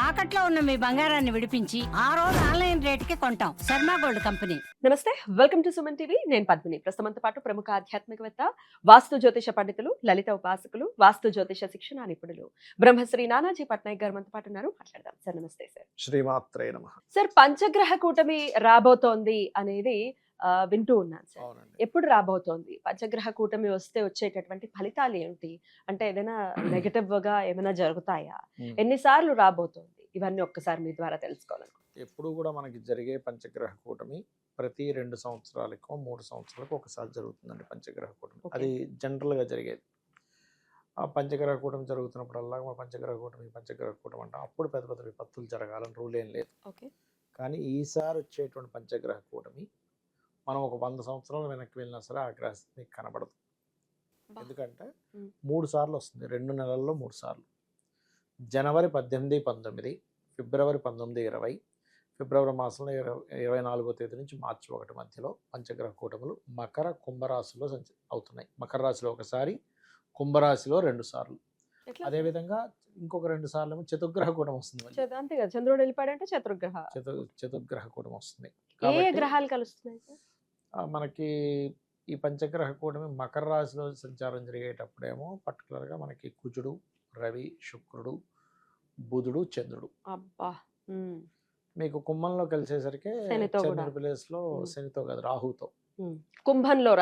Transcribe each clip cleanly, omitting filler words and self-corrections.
తాకట్లో ఉన్న మీ బంగారాన్ని విడిపించి ఆ రోజు ఆన్లైన్ రేటుకి కొంటాం. Sharma gold company. నమస్తే, వెల్కమ్ టు సుమన్ టీవీ. నేను పద్మిని. ప్రస్తుతంతో పాటు ప్రముఖ ఆధ్యాత్మికవేత్త, వాస్తు జ్యోతిష పండితులు, లలిత ఉపాసకులు, వాస్తు జ్యోతిష శిక్షణ నిపుణులు బ్రహ్మశ్రీ నానాజీ పట్నాయక్ గారు మనతో పాటు ఉన్నారు. మాట్లాడదాం సార్. నమస్తే సార్. శ్రీమాత్రే నమః. సార్, పంచగ్రహ కూటమి రాబోతోంది అనేది వింటూ ఉన్నాను సార్. అవునండి. ఎప్పుడు రాబోతోంది? పంచగ్రహ కూటమి వస్తే వచ్చేటటువంటి ఫలితాలు ఏమిటి? అంటే ఏదైనా నెగటివ్ గా ఏమైనా జరుగుతాయా? ఎన్నిసార్లు రాబోతోంది? ఇవన్నీ ఒక్కసారి మీ ద్వారా తెలుసుకోవాలనుకుంటున్నాను. ఎప్పుడు కూడా మనకి జరిగే పంచగ్రహ కూటమి ప్రతి 2 సంవత్సరాలకో 3 సంవత్సరాలకు ఒకసారి జరుగుతుందండి పంచగ్రహ కూటమి. Okay. అది జనరల్గా జరిగేది. ఆ పంచగ్రహ కూటమి జరుగుతున్నప్పుడల్లా మన పంచగ్రహ కూటమి అంటే అప్పుడు పెద్ద పెద్ద విపత్తులు జరగాలని రూల్ ఏం లేదు. ఓకే. కానీ ఈసారి వచ్చేటువంటి పంచగ్రహ కూటమి మనం ఒక 100 సంవత్సరాలు వెనక్కి వెళ్ళినా సరే ఆ గ్రహస్థితి మీకు కనబడదు. ఎందుకంటే 3 సార్లు వస్తుంది, 2 నెలల్లో 3 సార్లు. జనవరి 18, 19, ఫిబ్రవరి 19, 20, ఫిబ్రవరి మాసంలో 24వ తేదీ నుంచి మార్చి 1 మధ్యలో పంచగ్రహ కూటములు మకర కుంభరాశిలో అవుతున్నాయి. మకర రాశిలో ఒకసారి, కుంభరాశిలో 2 సార్లు. అదేవిధంగా ఇంకొక 2 సార్లు ఏమో చతుర్గ్రహ కూటమి వస్తుంది. అంతే కదా, చంద్రుడు వెళ్ళిపోయాడంటే చతుర్గ్రహ కూటమి వస్తుంది. ఏ గ్రహాలు కలుస్తున్నాయి సార్? మనకి ఈ పంచగ్రహ కూటమి మకర రాశిలో సంచారం జరిగేటప్పుడేమో పర్టికులర్గా మనకి కుజుడు, రవి, శుక్రుడు, బుధుడు, చంద్రుడు. అబ్బా. మీకు కుంభంలో కలిసేసరికి శనితో కూడా. చంద్రుడి ప్లేస్ లో శనితో కాదు, రాహుతో. కుంభంలో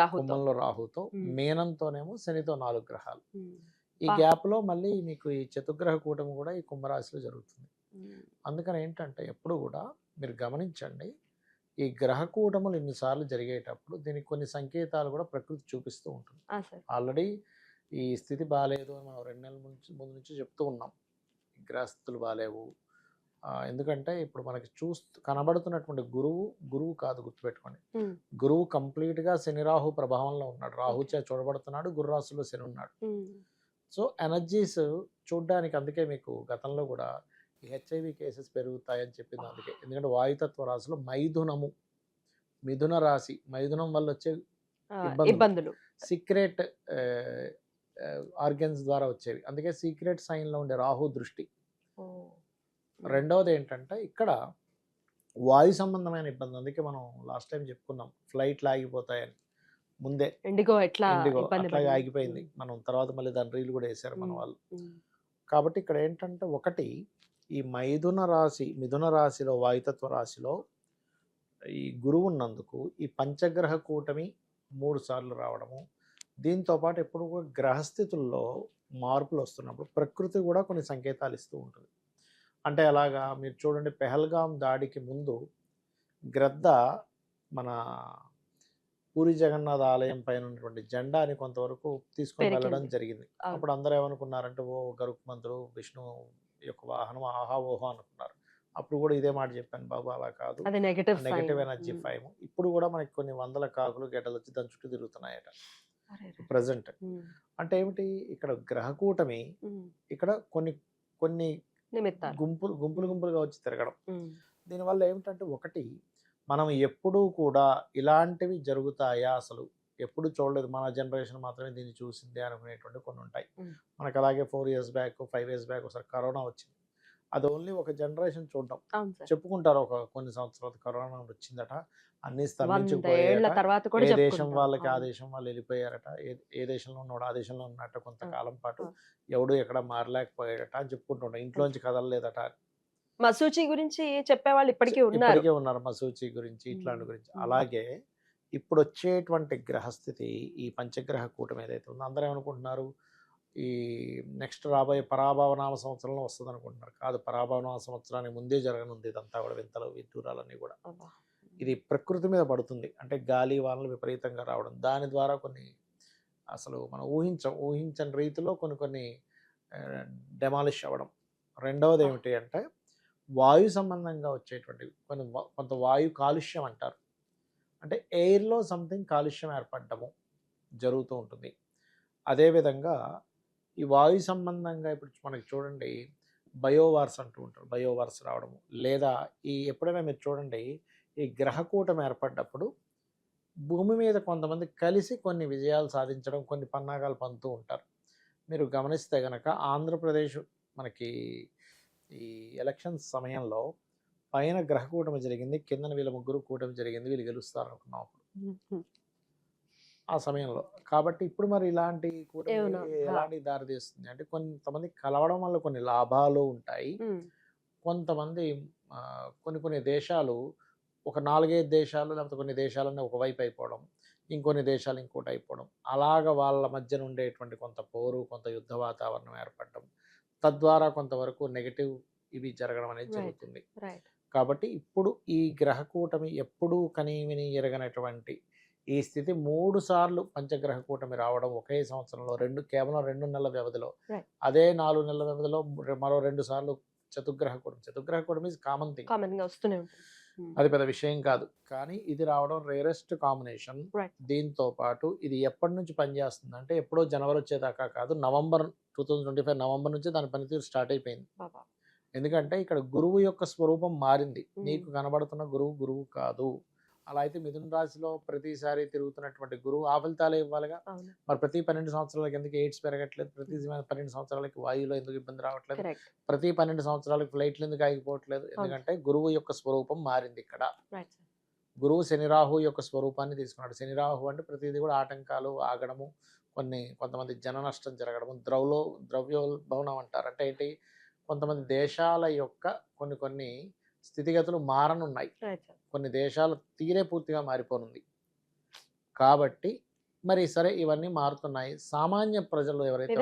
రాహుతో, మీనంతోనేమో శనితో 4 గ్రహాలు. ఈ బా. గ్యాప్ లో మళ్ళీ మీకు ఈ చతుర్గ్రహ కూటమి కూడా ఈ కుంభరాశిలో జరుగుతుంది. అందుకని ఏంటంటే ఎప్పుడు కూడా మీరు గమనించండి, ఈ గ్రహ కూటములు ఇన్నిసార్లు జరిగేటప్పుడు దీనికి కొన్ని సంకేతాలు కూడా ప్రకృతి చూపిస్తూ ఉంటుంది. ఆల్రెడీ ఈ స్థితి బాగాలేదు అని మనం 2 నెలల ముందు నుంచి చెప్తూ ఉన్నాం. గ్రహస్థితులు బాగాలేవు. ఎందుకంటే ఇప్పుడు మనకి కనబడుతున్నటువంటి గురువు కాదు, గుర్తుపెట్టుకోండి. గురువు కంప్లీట్ గా శని రాహు ప్రభావంలో ఉన్నాడు. రాహు చే చూడబడుతున్నాడు, గురు రాశిలో శని ఉన్నాడు. సో ఎనర్జీస్ చూడడానికి, అందుకే మీకు గతంలో కూడా ఈ హెచ్ఐవి కేసెస్ పెరుగుతాయని చెప్పింది అందుకే. ఎందుకంటే వాయుతత్వ రాశిలో మిథున రాశి, మైథునం వల్ల వచ్చే ఇబ్బందులు సీక్రెట్ ఆర్గన్స్ ద్వారా వచ్చేవి. అందుకే సీక్రెట్ సైన్ లో ఉండే రాహు దృష్టి. రెండవది ఏంటంటే ఇక్కడ వాయు సంబంధమైన ఇబ్బంది. అందుకే మనం లాస్ట్ టైం చెప్పుకున్నాం ఫ్లైట్లు ఆగిపోతాయని. ముందే ఇండిగో అట్లాగే ఆగిపోయింది. మనం తర్వాత మళ్ళీ దాని రీల్ కూడా వేశారు మన వాళ్ళు. కాబట్టి ఇక్కడ ఏంటంటే ఒకటి, ఈ మిథున రాశిలో వాయుతత్వ రాశిలో ఈ గురువు ఉన్నందుకు ఈ పంచగ్రహ కూటమి 3 సార్లు రావడము. దీంతో పాటు ఎప్పుడు కూడా గ్రహస్థితుల్లో మార్పులు వస్తున్నప్పుడు ప్రకృతి కూడా కొన్ని సంకేతాలు ఇస్తూ ఉంటుంది. అంటే అలాగా మీరు చూడండి, పెహల్గాం దాడికి ముందు గ్రద్ద మన పూరి జగన్నాథ ఆలయం పైన ఉన్నటువంటి జెండాని కొంతవరకు తీసుకొని వెళ్ళడం జరిగింది. అప్పుడు అందరూ ఏమనుకున్నారంటే, ఓ గరుత్మంతుడు విష్ణు యొక్క వాహనం, ఆహా ఓహో అనుకున్నారు. అప్పుడు కూడా ఇదే మాట చెప్పాను, బాబు అలా కాదు, నెగటివ్ ఎనర్జీ 5. ఇప్పుడు కూడా మనకి కొన్ని వందల కాకులు గెటలు వచ్చి దాని చుట్టూ తిరుగుతున్నాయట ప్రజెంట్. అంటే ఏమిటి, ఇక్కడ గ్రహకూటమి ఇక్కడ కొన్ని గుంపులుగా వచ్చి తిరగడం. దీనివల్ల ఏమిటంటే ఒకటి, మనం ఎప్పుడూ కూడా ఇలాంటివి జరుగుతాయా, అసలు ఎప్పుడు చూడలేదు, మన జనరేషన్ మాత్రమే దీన్ని చూసిందే అనుకునేటువంటి కొన్ని ఉంటాయి. మనకు అలాగే 4 years బ్యాక్ 5 years బ్యాక్ ఒకసారి కరోనా వచ్చింది. అది ఓన్లీ ఒక జనరేషన్ చూడడం, చెప్పుకుంటారు ఒక కొన్ని సంవత్సరాలు కరోనా వచ్చిందట, అన్ని స్తంభించిపోయారట, ఏ దేశం వాళ్ళకి ఆ దేశం వాళ్ళు వెళ్ళిపోయారట, ఏ దేశంలో ఉన్నాడు ఆ దేశంలో ఉన్నట్ట కొంతకాలం పాటు ఎవడు ఎక్కడ మారలేకపోయాడట అని చెప్పుకుంటుంటాం. ఇంట్లోంచి కదలలేదట. మసూచి గురించి చెప్పేవాళ్ళు ఇప్పటికీ ఉన్నారు, మసూచి గురించి, ఇట్లాంటి గురించి. అలాగే ఇప్పుడు వచ్చేటువంటి గ్రహస్థితి, ఈ పంచగ్రహ కూటమి ఏదైతే ఉందో, అందరూ ఏమనుకుంటున్నారు ఈ నెక్స్ట్ రాబోయే పరాభవనామ సంవత్సరంలో వస్తుంది అనుకుంటున్నారు. కాదు, పరాభవనామ సంవత్సరానికి ముందే జరగనుంది ఇదంతా కూడా, వింతలు విదూరాలన్నీ కూడా. ఇది ప్రకృతి మీద పడుతుంది. అంటే గాలి వానలు విపరీతంగా రావడం, దాని ద్వారా కొన్ని అసలు మనం ఊహించని రీతిలో కొన్ని డెమాలిష్ అవ్వడం. రెండవది ఏమిటి అంటే వాయు సంబంధంగా వచ్చేటువంటి కొంత వాయు కాలుష్యం అంటారు. అంటే ఎయిర్లో సంథింగ్ కాలుష్యం ఏర్పడము జరుగుతూ ఉంటుంది. అదేవిధంగా ఈ వాయు సంబంధంగా ఇప్పుడు మనకి చూడండి, బయోవార్స్ అంటూ ఉంటారు, బయోవార్స్ రావడము. లేదా ఎప్పుడైనా మీరు చూడండి, ఈ గ్రహకూటం ఏర్పడ్డప్పుడు భూమి మీద కొంతమంది కలిసి కొన్ని విజయాలు సాధించడం, కొన్ని పన్నాగాలు పంతూ ఉంటారు. మీరు గమనిస్తే కనుక ఆంధ్రప్రదేశ్ మనకి ఈ ఎలక్షన్ సమయంలో పైన గ్రహ కూటమి జరిగింది, కిందన వీళ్ళ ముగ్గురు కూటమి జరిగింది, వీళ్ళు గెలుస్తారు అనుకున్నాం అప్పుడు ఆ సమయంలో. కాబట్టి ఇప్పుడు మరి ఇలాంటి కూటమి ఏమన్నా? ఎలాంటి దారి తీస్తుంది అంటే, కొంతమంది కలవడం వల్ల కొన్ని లాభాలు ఉంటాయి. కొంతమంది కొన్ని దేశాలు ఒక 4, 5 దేశాలు లేకపోతే కొన్ని దేశాలన్నీ ఒకవైపు అయిపోవడం, ఇంకొన్ని దేశాలు ఇంకోటి అయిపోవడం, అలాగ వాళ్ళ మధ్యన ఉండేటువంటి కొంత పోరు, కొంత యుద్ధ వాతావరణం ఏర్పడడం, తద్వారా కొంతవరకు నెగటివ్ ఇవి జరగడం అనేది జరుగుతుంది. కాబట్టి ఇప్పుడు ఈ గ్రహ కూటమి ఎప్పుడూ కనీవిని ఎరగనటువంటి ఈ స్థితి 3 సార్లు పంచగ్రహ కూటమి రావడం ఒకే సంవత్సరంలో, కేవలం 2 నెలల వ్యవధిలో, అదే 4 నెలల వ్యవధిలో మరో 2 సార్లు చతుర్గ్రహ కూటమి. చతుర్గ్రహ కూటమి ఇస్ కామన్ థింగ్, అది పెద్ద విషయం కాదు. కానీ ఇది రావడం రేరెస్ట్ కాంబినేషన్. దీంతో పాటు ఇది ఎప్పటి నుంచి పనిచేస్తుంది అంటే, ఎప్పుడో జనవరి వచ్చేదాకా కాదు, నవంబర్ 2025 నవంబర్ నుంచి దాని పనితీరు స్టార్ట్ అయిపోయింది. ఎందుకంటే ఇక్కడ గురువు యొక్క స్వరూపం మారింది. నీకు కనబడుతున్న గురువు కాదు. అలా అయితే మిథున రాశిలో ప్రతిసారి తిరుగుతున్నటువంటి గురువు ఆ ఫలితాలే ఇవ్వాలిగా. మరి ప్రతి 12 సంవత్సరాలకి ఎందుకు ఎయిడ్స్ పెరగట్లేదు? ప్రతి 12 సంవత్సరాలకి వాయువులో ఎందుకు ఇబ్బంది రావట్లేదు? ప్రతి 12 సంవత్సరాలకి ఫ్లైట్లు ఎందుకు ఆగిపోవట్లేదు? ఎందుకంటే గురువు యొక్క స్వరూపం మారింది ఇక్కడ. గురువు శని రాహు యొక్క స్వరూపాన్ని తీసుకున్నాడు. శని రాహు అంటే ప్రతిదీ కూడా ఆటంకాలు, ఆగడము, కొంతమంది జన నష్టం జరగడము, ద్రవ్యోల్బణం అంటారు. అంటే ఏంటి? కొంతమంది దేశాల యొక్క కొన్ని స్థితిగతులు మారనున్నాయి. కొన్ని దేశాల తీరే పూర్తిగా మారిపోనుంది. కాబట్టి మరి సరే, ఇవన్నీ మారుతున్నాయి. సామాన్య ప్రజలు ఎవరైతే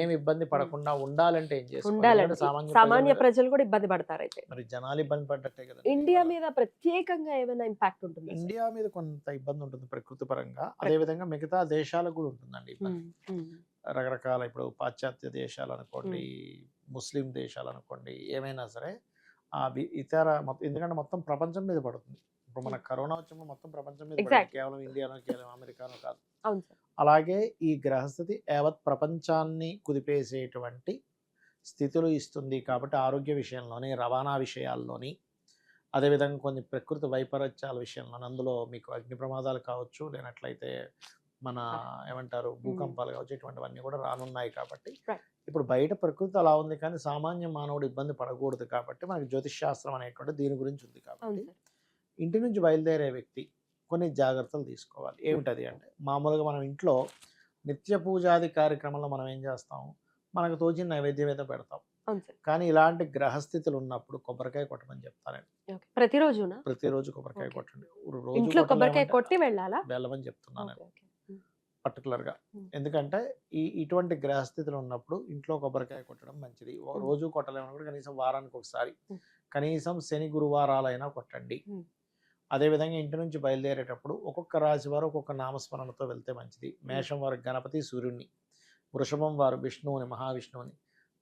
ఏమి ఇబ్బంది పడకుండా ఉండాలంటే ఏం చేసుకోవాలి? సామాన్య ప్రజలు కూడా ఇబ్బంది పడతారు. అయితే మరి జనాలు ఇబ్బంది పడ్డట్టే కదా. ఇండియా మీద ప్రత్యేకంగా ఏమైనా ఇంపాక్ట్ ఉంటుంది? ఇండియా మీద కొంత ఇబ్బంది ఉంటుంది ప్రకృతి పరంగా. అదే విధంగా మిగతా దేశాలకు కూడా ఉంటుందండి ఇబ్బంది. రకరకాల ఇప్పుడు పాశ్చాత్య దేశాలు అనుకోండి, ముస్లిం దేశాలు అనుకోండి, ఏమైనా సరే ఇతర ఎందుకంటే మొత్తం ప్రపంచం మీద పడుతుంది. ఇప్పుడు మన కరోనా వచ్చినప్పుడు మొత్తం ప్రపంచం మీద పడుతుంది, కేవలం ఇండియానో కేవలం అమెరికానో కాదు. అలాగే ఈ గ్రహస్థితి యావత్ ప్రపంచాన్ని కుదిపేసేటువంటి స్థితులు ఇస్తుంది. కాబట్టి ఆరోగ్య విషయంలోని, రవాణా విషయాల్లోని, అదేవిధంగా కొన్ని ప్రకృతి వైపరీత్యాల విషయంలోని, అందులో మీకు అగ్ని ప్రమాదాలు కావచ్చు, లేనట్లయితే మన ఏమంటారు భూకంపాలు కావచ్చు, ఇటువంటివన్నీ కూడా రానున్నాయి. కాబట్టి ఇప్పుడు బయట ప్రకృతి అలా ఉంది, కానీ సామాన్య మానవుడు ఇబ్బంది పడకూడదు. కాబట్టి మనకి జ్యోతిష్ శాస్త్రం అనేటువంటి దీని గురించి ఉంది. కాబట్టి ఇంటి నుంచి బయలుదేరే వ్యక్తి కొన్ని జాగ్రత్తలు తీసుకోవాలి. ఏమిటది అంటే, మామూలుగా మనం ఇంట్లో నిత్య పూజాది కార్యక్రమంలో మనం ఏం చేస్తాం? మనకు తోచిన నైవేద్యం ఏదో పెడతాం. కానీ ఇలాంటి గ్రహస్థితులు ఉన్నప్పుడు కొబ్బరికాయ కొట్టమని చెప్తాను. ప్రతిరోజు కొబ్బరికాయ కొట్టండి. వెళ్ళమని చెప్తున్నాను పర్టికులర్గా. ఎందుకంటే ఇటువంటి గ్రహస్థితులు ఉన్నప్పుడు ఇంట్లో కొబ్బరికాయ కొట్టడం మంచిది. రోజు కొట్టలేమన్నప్పుడు కనీసం వారానికి ఒకసారి, కనీసం శని గురువారాలైనా కొట్టండి. అదేవిధంగా ఇంటి నుంచి బయలుదేరేటప్పుడు ఒక్కొక్క రాశి వారు ఒక్కొక్క నామస్మరణతో వెళ్తే మంచిది. మేషం వారు గణపతి సూర్యుడిని, వృషభం వారు విష్ణువుని మహావిష్ణువుని,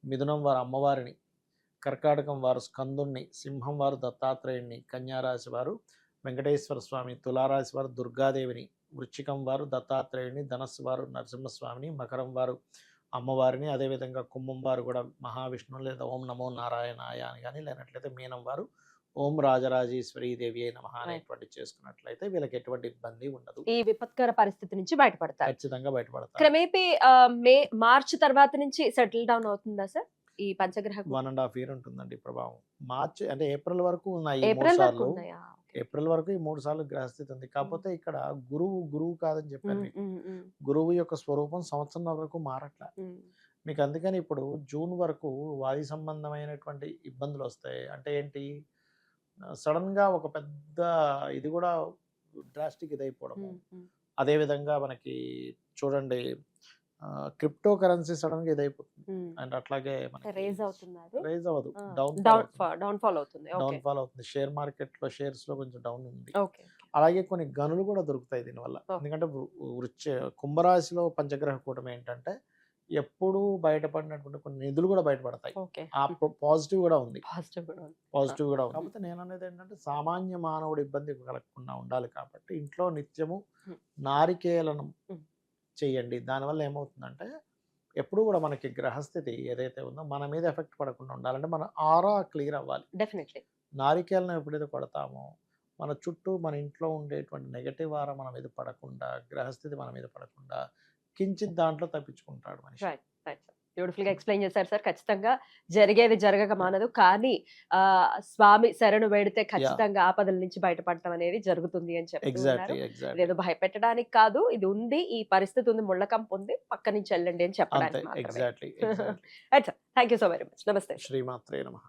మిథునం వారు అమ్మవారిని, కర్కాటకం వారు స్కందుణ్ణి, సింహం వారు దత్తాత్రేయుడిని, కన్యారాశి వారు వెంకటేశ్వర స్వామి, తులారాశి వారు దుర్గాదేవిని, వృశ్చికం వారు దత్తాత్రేయుడిని, ధనస్సు వారు నరసింహస్వామిని, మకరం వారు అమ్మవారిని, అదేవిధంగా కుంభం వారు కూడా మహావిష్ణువు లేదా ఓం నమో నారాయణాయ అని కానీ, లేనట్లయితే మీనం వారు ఓం రాజరాజేశ్వరి దేవి అయిన మహా అనేటువంటి చేసుకున్నట్లయితే వీళ్ళకి ఎటువంటి ఇబ్బంది ఉండదు. ఈ విపత్కర పరిస్థితి నుంచి బయటపడతారు. ఖచ్చితంగా బయటపడతారు. క్రమేపీ మార్చి తర్వాత నుంచి సెటిల్ డౌన్ అవుతుందా సార్ ఈ పంచగ్రహ? 1.5 year ఉంటుందండి ప్రభావం. మార్చి అంటే ఏప్రిల్ వరకు ఉన్నాయి. ఏప్రిల్ వరకు ఈ 3 సార్లు గ్రహస్థితి ఉంది. కాకపోతే ఇక్కడ గురువు కాదని చెప్పాను మీకు. గురువు యొక్క స్వరూపం సంవత్సరం వరకు మారట్లా మీకు. అందుకని ఇప్పుడు జూన్ వరకు వాయు సంబంధమైనటువంటి ఇబ్బందులు వస్తాయి. అంటే ఏంటి? సడన్ గా ఒక పెద్ద ఇది కూడా డ్రాస్టిక్ ఇదైపోవడము. అదేవిధంగా మనకి చూడండి, క్రిప్టో కరెన్సీ సడన్ గా ఇదైపోతుంది. అండ్ అట్లాగే రైజ్ అవ్వదు, డౌన్ ఫాల్ అవుతుంది. షేర్ మార్కెట్ లో షేర్స్ లో కొంచెం డౌన్ ఉంది. అలాగే కొన్ని గనులు కూడా దొరుకుతాయి దీనివల్ల. ఎందుకంటే కుంభరాశిలో పంచగ్రహ కూటమి ఏంటంటే ఎప్పుడు బయటపడినటువంటి కొన్ని నిధులు కూడా బయటపడతాయి. ఆ పాజిటివ్ కూడా ఉంది. కాకపోతే నేను అనేది ఏంటంటే, సామాన్య మానవుడు ఇబ్బంది కలగకుండా ఉండాలి. కాబట్టి ఇంట్లో నిత్యము నారికేళనం చెయ్యండి. దానివల్ల ఏమవుతుందంటే, ఎప్పుడు కూడా మనకి గ్రహస్థితి ఏదైతే ఉందో మన మీద ఎఫెక్ట్ పడకుండా ఉండాలంటే మన ఆరా క్లియర్ అవ్వాలి. డెఫినెట్లీ నారికేళనం ఎప్పుడైతే కొడతామో మన చుట్టూ మన ఇంట్లో ఉండేటువంటి నెగటివ్ ఆరా మన మీద పడకుండా, గ్రహస్థితి మన మీద పడకుండా కించిత్ దాంట్లో తప్పించుకుంటాడు మనిషి. బ్యూటిఫుల్ గా ఎక్స్ప్లెయిన్ చేశారు సార్. ఖచ్చితంగా జరిగేది జరగక మానదు. కానీ స్వామి శరణు వేడితే ఖచ్చితంగా ఆపదల నుంచి బయటపడటం అనేది జరుగుతుంది అని చెప్తున్నారు. ఇదేదో భయపెట్టడానికి కాదు, ఇది ఉంది, ఈ పరిస్థితి ఉంది, ముళ్ళకంపు ఉంది, పక్క నుంచి వెళ్ళండి అని చెప్పడానికి మాత్రమే. Thank you so very much. నమస్తే. శ్రీమాత్రే నమః.